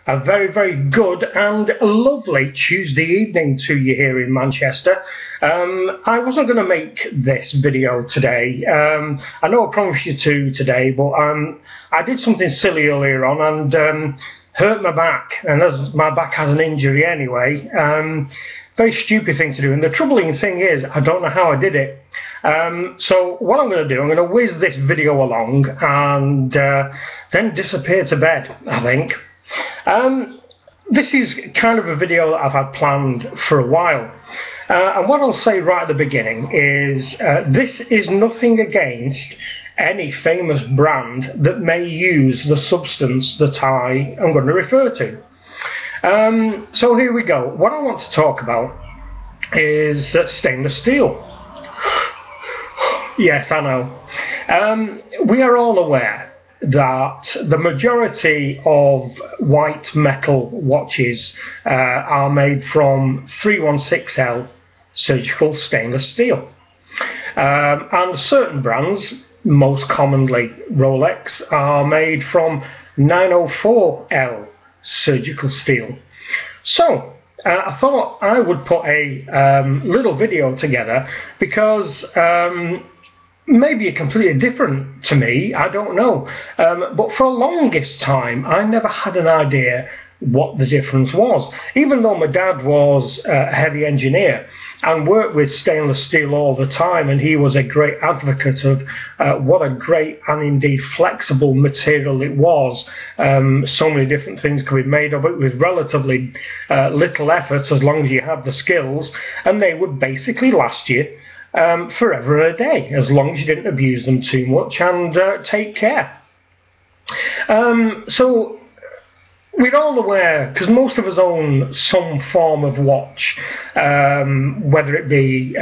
A very, very good and lovely Tuesday evening to you here in Manchester. I wasn't going to make this video today. I know I promised you to today, but I did something silly earlier on and hurt my back. And as my back has an injury anyway, very stupid thing to do. And the troubling thing is, I don't know how I did it. So what I'm going to do, I'm going to whiz this video along and then disappear to bed, I think. This is kind of a video that I've had planned for a while, and what I'll say right at the beginning is this is nothing against any famous brand that may use the substance that I am going to refer to. So here we go. What I want to talk about is stainless steel. Yes, I know. We are all aware that the majority of white metal watches are made from 316L surgical stainless steel, and certain brands, most commonly Rolex, are made from 904L surgical steel. So I thought I would put a little video together because maybe completely different to me, I don't know, but for the longest time I never had an idea what the difference was, even though my dad was a heavy engineer and worked with stainless steel all the time, and he was a great advocate of what a great and indeed flexible material it was. So many different things could be made of it with relatively little effort as long as you had the skills, and they would basically last you forever and a day, as long as you didn't abuse them too much and take care. So we're all aware, because most of us own some form of watch, whether it be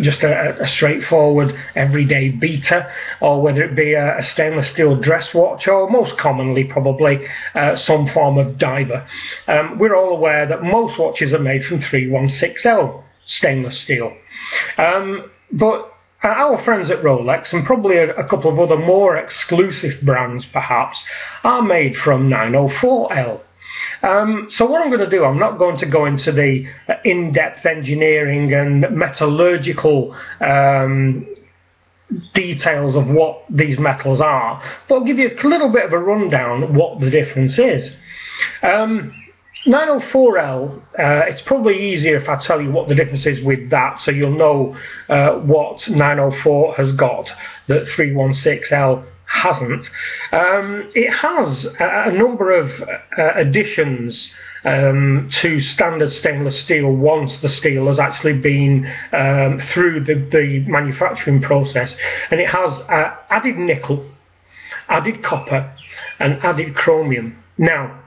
just a straightforward everyday beater, or whether it be a stainless steel dress watch, or most commonly probably some form of diver. We're all aware that most watches are made from 316L stainless steel. But our friends at Rolex, and probably a couple of other more exclusive brands perhaps, are made from 904L. So what I'm going to do, I'm not going to go into the in-depth engineering and metallurgical details of what these metals are, but I'll give you a little bit of a rundown of what the difference is. 904L, it's probably easier if I tell you what the difference is with that, so you'll know what 904 has got that 316L hasn't. It has a number of additions to standard stainless steel once the steel has actually been through the manufacturing process, and it has added nickel, added copper and added chromium. Now,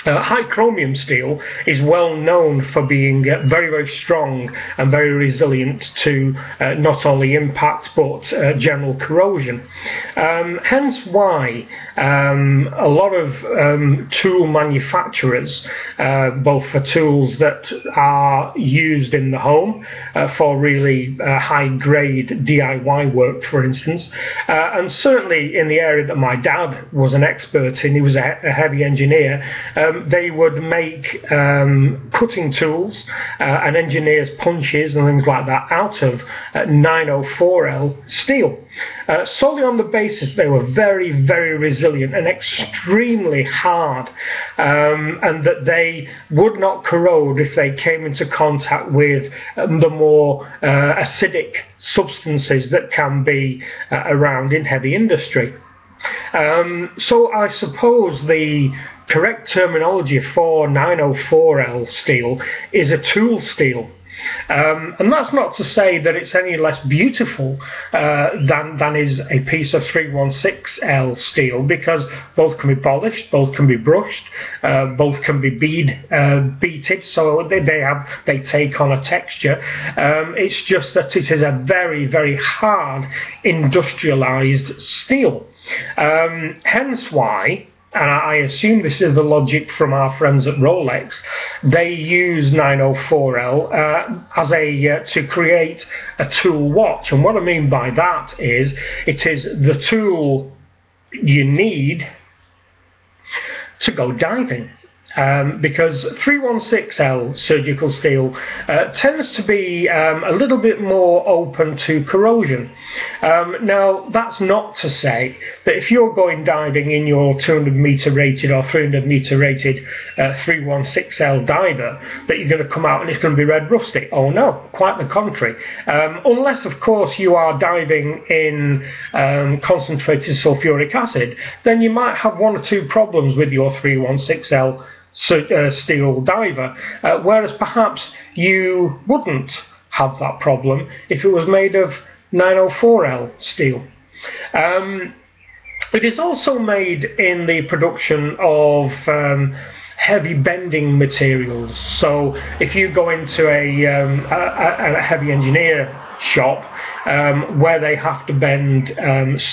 high chromium steel is well known for being very, very strong and very resilient to not only impact but general corrosion. Hence why a lot of tool manufacturers, both for tools that are used in the home for really high-grade DIY work, for instance, and certainly in the area that my dad was an expert in, he was a heavy engineer, they would make cutting tools and engineers' punches and things like that out of 904L steel, solely on the basis they were very, very resilient and extremely hard, and that they would not corrode if they came into contact with the more acidic substances that can be around in heavy industry. So I suppose the correct terminology for 904L steel is a tool steel. And that's not to say that it's any less beautiful than is a piece of 316L steel, because both can be polished, both can be brushed, both can be beaded, so they take on a texture. It's just that it is a very, very hard industrialized steel. Hence why, and I assume this is the logic from our friends at Rolex, they use 904L to create a tool watch. And what I mean by that is, it is the tool you need to go diving. because 316L surgical steel tends to be a little bit more open to corrosion. Now, that's not to say that if you're going diving in your 200 meter rated or 300 meter rated 316L diver that you're going to come out and it's going to be red rusty. Oh no, quite the contrary. Unless of course you are diving in concentrated sulfuric acid, then you might have one or two problems with your 316L steel diver, whereas perhaps you wouldn't have that problem if it was made of 904L steel. It is also made in the production of heavy bending materials. So if you go into a heavy engineer shop where they have to bend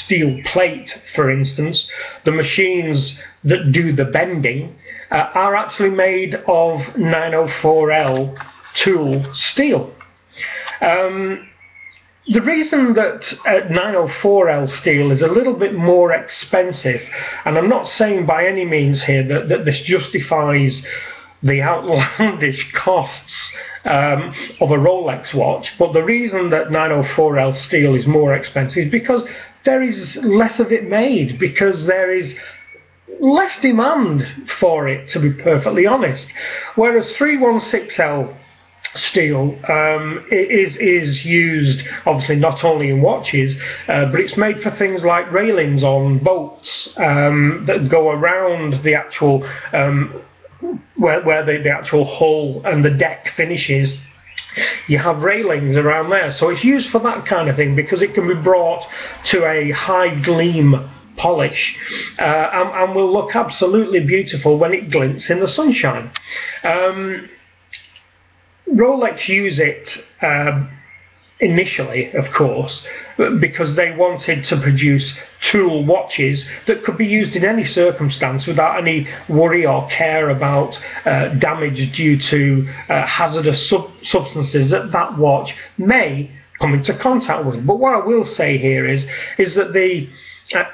steel plate, for instance, the machines that do the bending are actually made of 904L tool steel. The reason that 904L steel is a little bit more expensive, and I'm not saying by any means here that this justifies the outlandish costs of a Rolex watch, but the reason that 904L steel is more expensive is because there is less of it made, because there is less demand for it, to be perfectly honest. Whereas 316L steel is used obviously not only in watches, but it's made for things like railings on boats that go around the actual where the actual hull and the deck finishes. You have railings around there, so it's used for that kind of thing because it can be brought to a high gleam polish and will look absolutely beautiful when it glints in the sunshine. Rolex use it initially, of course, because they wanted to produce tool watches that could be used in any circumstance without any worry or care about damage due to hazardous substances that that watch may come into contact with. But what I will say here is that the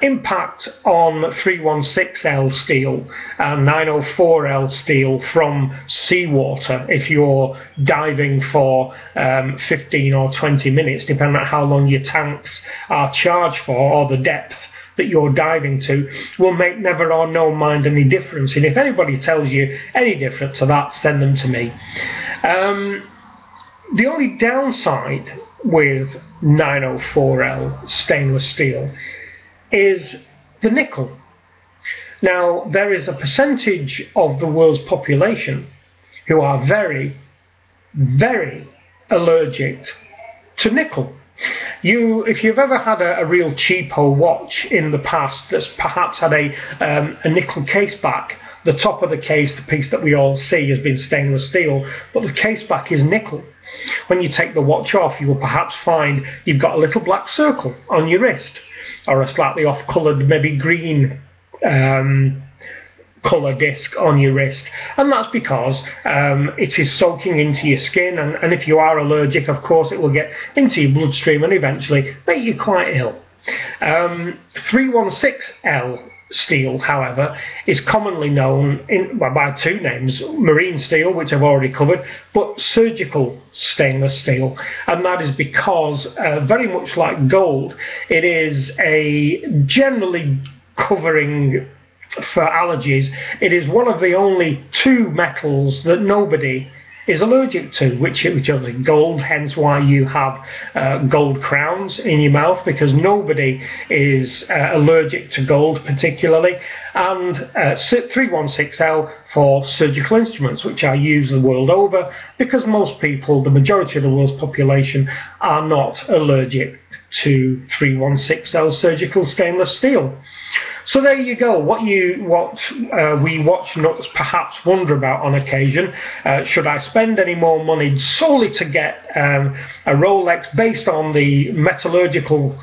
impact on 316L steel and 904L steel from seawater, if you're diving for 15 or 20 minutes, depending on how long your tanks are charged for or the depth that you're diving to, will make never or no mind any difference. And if anybody tells you any different to that, send them to me. The only downside with 904L stainless steel is the nickel. Now, there is a percentage of the world's population who are very, very allergic to nickel. If you've ever had a real cheapo watch in the past that's perhaps had a nickel case back, the top of the case, the piece that we all see, has been stainless steel, but the case back is nickel. When you take the watch off, you will perhaps find you've got a little black circle on your wrist, or a slightly off-coloured, maybe green colour disc on your wrist, and that's because it is soaking into your skin, and if you are allergic, of course, it will get into your bloodstream and eventually make you quite ill. 316L steel, however, is commonly known by two names: marine steel, which I've already covered, but surgical stainless steel, and that is because very much like gold, it is a generally covering for allergies. It is one of the only two metals that nobody is allergic to, which are gold, hence why you have gold crowns in your mouth, because nobody is allergic to gold particularly, and 316L for surgical instruments, which are used the world over, because most people, the majority of the world's population, are not allergic to 316L surgical stainless steel. So there you go, what we watch nuts perhaps wonder about on occasion. Should I spend any more money solely to get a Rolex based on the metallurgical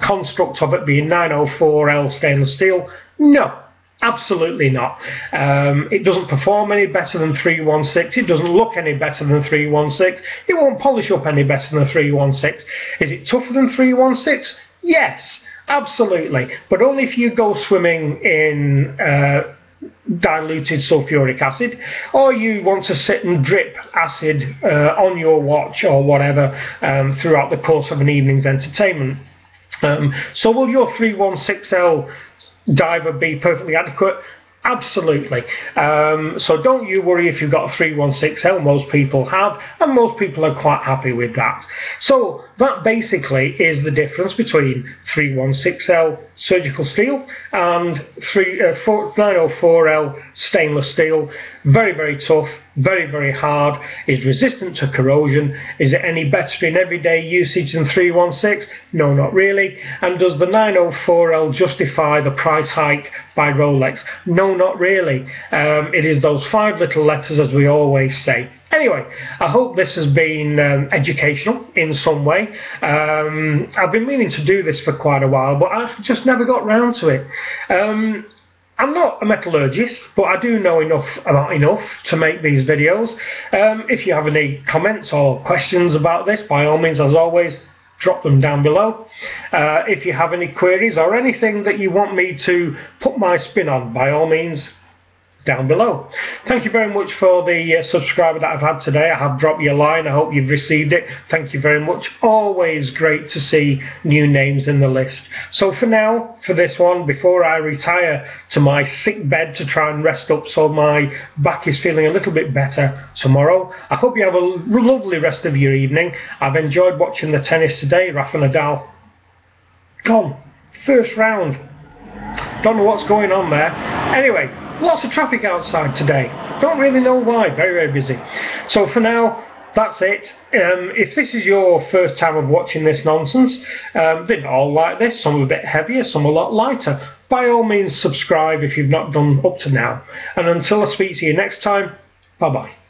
construct of it being 904L stainless steel? No, absolutely not. It doesn't perform any better than 316, it doesn't look any better than 316, it won't polish up any better than 316. Is it tougher than 316? Yes. Absolutely, but only if you go swimming in diluted sulfuric acid, or you want to sit and drip acid on your watch or whatever throughout the course of an evening's entertainment. So will your 316L diver be perfectly adequate? Absolutely. So don't you worry if you've got a 316L. Most people have, and most people are quite happy with that. So that basically is the difference between 316L surgical steel and 904L stainless steel. Very, very tough, very, very hard, is resistant to corrosion. Is it any better in everyday usage than 316? No, not really. And does the 904L justify the price hike by Rolex? No, not really. It is those 5 little letters, as we always say. Anyway, I hope this has been educational in some way. I've been meaning to do this for quite a while, but I've just never got round to it. I'm not a metallurgist, but I do know about enough to make these videos. If you have any comments or questions about this, by all means, as always, drop them down below. If you have any queries or anything that you want me to put my spin on, by all means, down below. Thank you very much for the subscriber that I've had today. I have dropped you a line. I hope you've received it. Thank you very much. Always great to see new names in the list. So for now, for this one, before I retire to my sick bed to try and rest up so my back is feeling a little bit better tomorrow, I hope you have a lovely rest of your evening. I've enjoyed watching the tennis today. Rafa Nadal gone. First round. Don't know what's going on there. Anyway, lots of traffic outside today. Don't really know why. Very, very busy. So for now, that's it. If this is your first time of watching this nonsense, they're not all like this. Some are a bit heavier, some a lot lighter. By all means, subscribe if you've not done up to now. And until I speak to you next time, bye-bye.